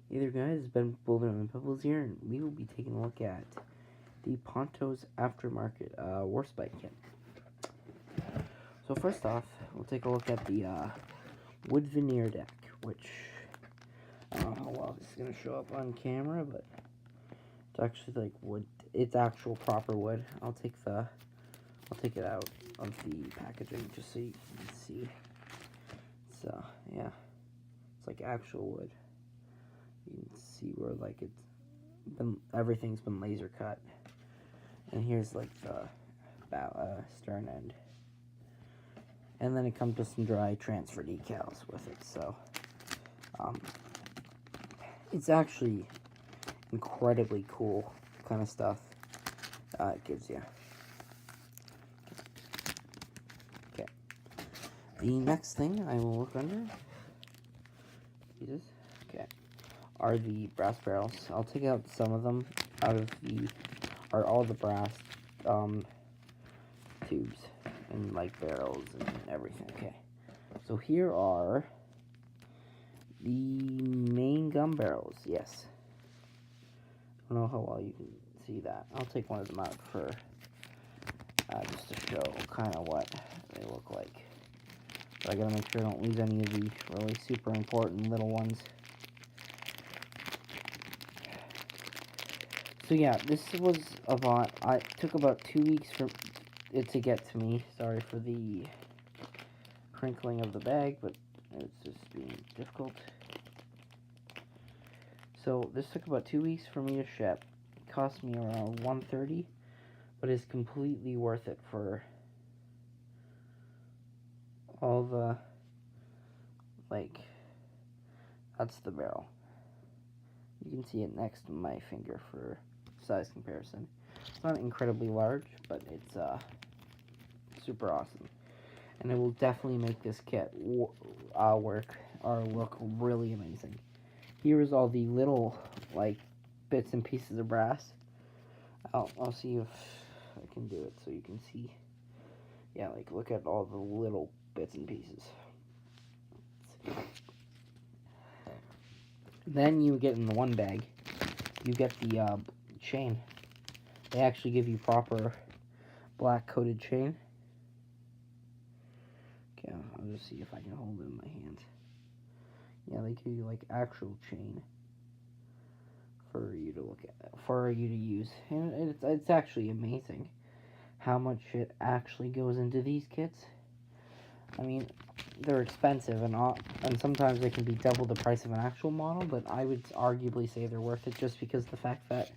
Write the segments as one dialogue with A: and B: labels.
A: Hey there guys, it's Ben and Pebbles here, and we will be taking a look at the Ponto's Aftermarket Warspite kit. So first off, we'll take a look at the wood veneer deck, which I don't know how well this is going to show up on camera, but it's actually like wood. It's actual proper wood. I'll take it out of the packaging just so you can see. So yeah, it's like actual wood. You can see where like everything's been laser cut, and here's like the stern end, and then it comes with some dry transfer decals with it. So it's actually incredibly cool kind of stuff it gives you. Okay, the next thing I will look under are the brass barrels. I'll take out some of them out of all the brass tubes and like barrels and everything. Okay, so here are the main gun barrels. Yes, I don't know how well you can see that. I'll take one of them out for just to show kind of what they look like. But I gotta make sure I don't lose any of the really super important little ones. So yeah, this was it took about 2 weeks for it to get to me. Sorry for the crinkling of the bag, but it's just being difficult. So this took about 2 weeks for me to ship. It cost me around $130, but it's completely worth it for all the, like, that's the barrel. You can see it next to my finger for size comparison. It's not incredibly large, but it's super awesome, and it will definitely make this kit work or look really amazing. Here is all the little like bits and pieces of brass. I'll see if I can do it so you can see. Yeah, like look at all the little bits and pieces. Then you get in the one bag, you get the chain. They actually give you proper black coated chain. Okay, I'll just see if I can hold it in my hand. Yeah, they give you like actual chain for you to look at, for you to use, and it's actually amazing how much it actually goes into these kits. I mean, they're expensive, and sometimes they can be double the price of an actual model, but I would arguably say they're worth it just because of the fact that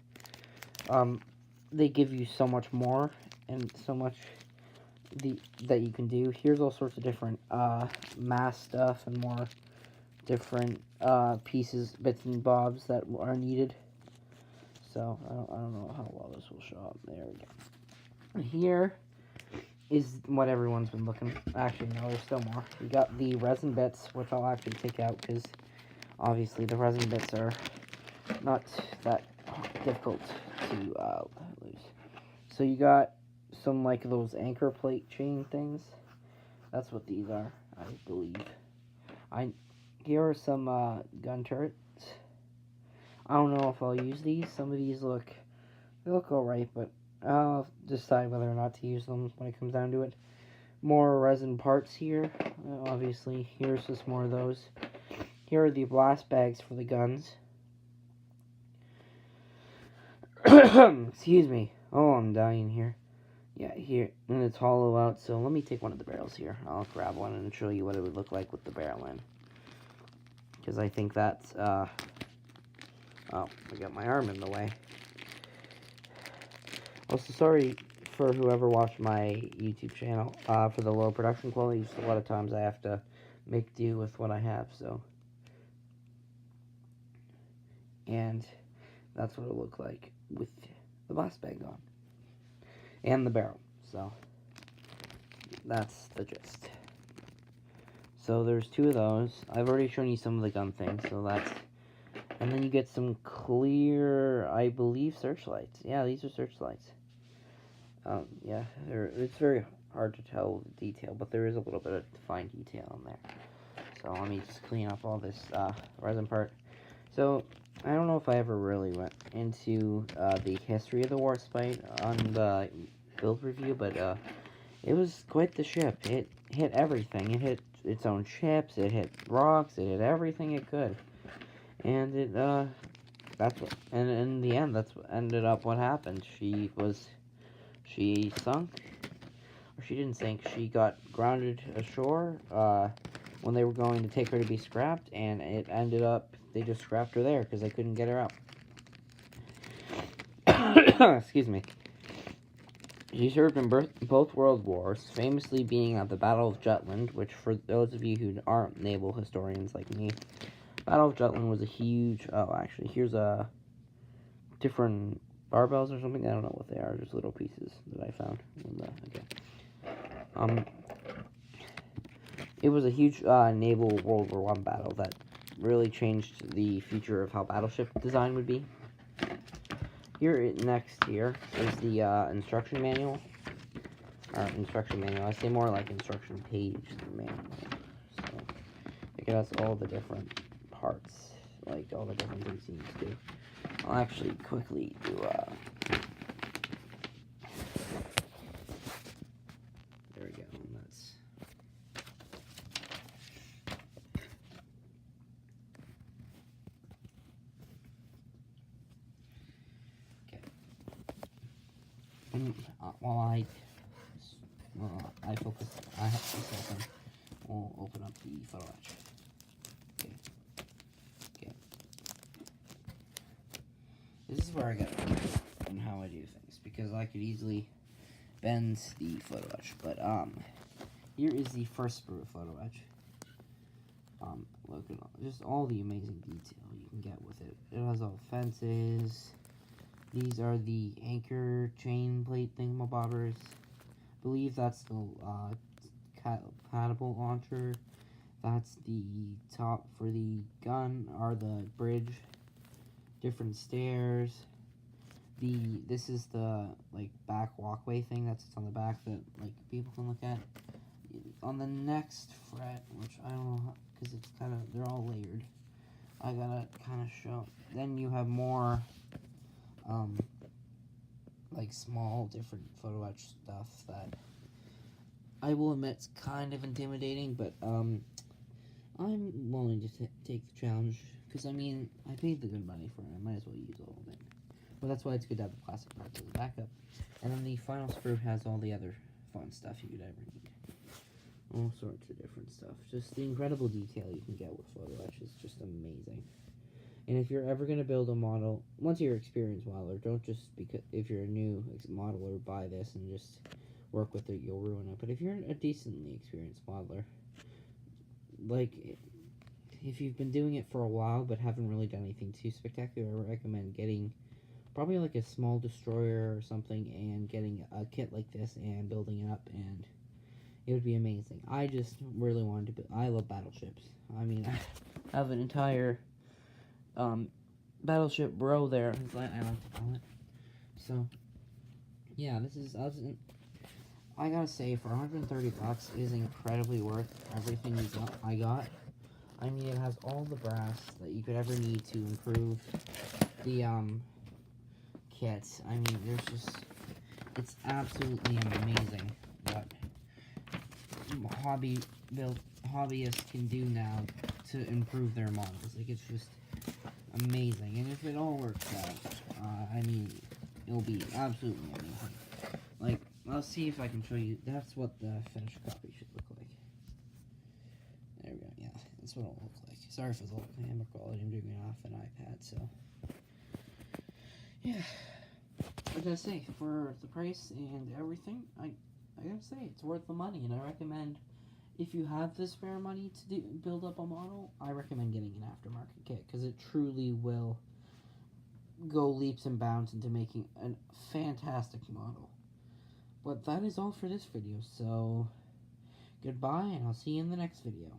A: they give you so much more and so much that you can do. Here's all sorts of different mass stuff and more different pieces, bits and bobs that are needed. So I don't know how well this will show up. There we go. And here is what everyone's been looking. Actually, no, there's still more. We got the resin bits, which I'll actually take out because obviously the resin bits are not that difficult to lose. So you got some like those anchor plate chain things. That's what these are, I believe. Here are some gun turrets. I don't know if I'll use these. Some of these look alright, but I'll decide whether or not to use them when it comes down to it. More resin parts here, obviously. Here's just more of those. Here are the blast bags for the guns. Excuse me. Oh, I'm dying here. Yeah, here, and it's hollow out, so let me take one of the barrels here. I'll grab one and show you what it would look like with the barrel in. Because I think that's, oh, I got my arm in the way. Also, sorry for whoever watched my YouTube channel, for the low production quality. Just a lot of times I have to make do with what I have, so. And that's what it'll look like with the blast bag on. And the barrel, so. That's the gist. So there's two of those. I've already shown you some of the gun things, so that's. And then you get some clear, I believe, searchlights. Yeah, these are searchlights. Yeah, it's very hard to tell the detail, but there is a little bit of fine detail in there. So let me just clean up all this resin part. So, I don't know if I ever really went into the history of the Warspite on the build review, but it was quite the ship. It hit everything. It hit its own ships, it hit rocks, it hit everything it could. And that's what, and in the end, that's what ended up what happened. She sunk, or she didn't sink, she got grounded ashore, when they were going to take her to be scrapped, and it ended up, they just scrapped her there, because they couldn't get her out. Excuse me. She served in both World Wars, famously being at the Battle of Jutland, which, for those of you who aren't naval historians like me, Battle of Jutland was a huge... Oh, actually, here's a different barbells or something. I don't know what they are. Just little pieces that I found. Okay. It was a huge naval World War I battle that really changed the future of how battleship design would be. Next here is the instruction manual. Or instruction manual. I say more like instruction page than manual. So it has all the different parts, like all the different things you need to do. I'll actually quickly do there we go. That's okay. And while I focus, I have to open. We'll open up the photo etch. Okay. This is where I got on how I do things, because I could easily bend the photo etch. But here is the first sprue photo etch. Look at just all the amazing detail you can get with it. It has all fences. These are the anchor chain plate thingamabobbers. I believe that's the catapult launcher. That's the top for the gun, or the bridge. Different stairs. This is the like back walkway thing that sits on the back that like people can look at. On the next fret, which I don't know because it's kind of, they're all layered. I gotta kind of show. Then you have more like small different photo etch stuff that I will admit it's kind of intimidating, but I'm willing to take the challenge, because I mean, I paid the good money for it, I might as well use all of it. Well, that's why it's good to have the plastic parts as a backup. And then the final sprue has all the other fun stuff you could ever need. All sorts of different stuff. Just the incredible detail you can get with photo etch is just amazing. And if you're ever going to build a model, once you're an experienced modeler, don't just, because if you're a new modeler, buy this and just work with it, you'll ruin it. But if you're a decently experienced modeler, like, if you've been doing it for a while but haven't really done anything too spectacular, I recommend getting probably like a small destroyer or something and getting a kit like this and building it up, and it would be amazing. I just really wanted to build, I love battleships. I mean, I have an entire battleship row there, as I like to call it. So, yeah, this is, I gotta say, for 130 bucks, it is incredibly worth everything I got. I mean, it has all the brass that you could ever need to improve the kit. I mean, there's just, it's absolutely amazing what hobbyists can do now to improve their models. Like, it's just amazing. And if it all works out, I mean, it'll be absolutely amazing. Like, I'll see if I can show you. That's what the finished copy should look like. There we go. Yeah, that's what it'll look like. Sorry for the low camera quality. I'm doing it off an iPad, so yeah. I gotta say, for the price and everything, I gotta say it's worth the money, and I recommend, if you have the spare money to build up a model, I recommend getting an aftermarket kit, because it truly will go leaps and bounds into making a fantastic model. But that is all for this video, so goodbye, and I'll see you in the next video.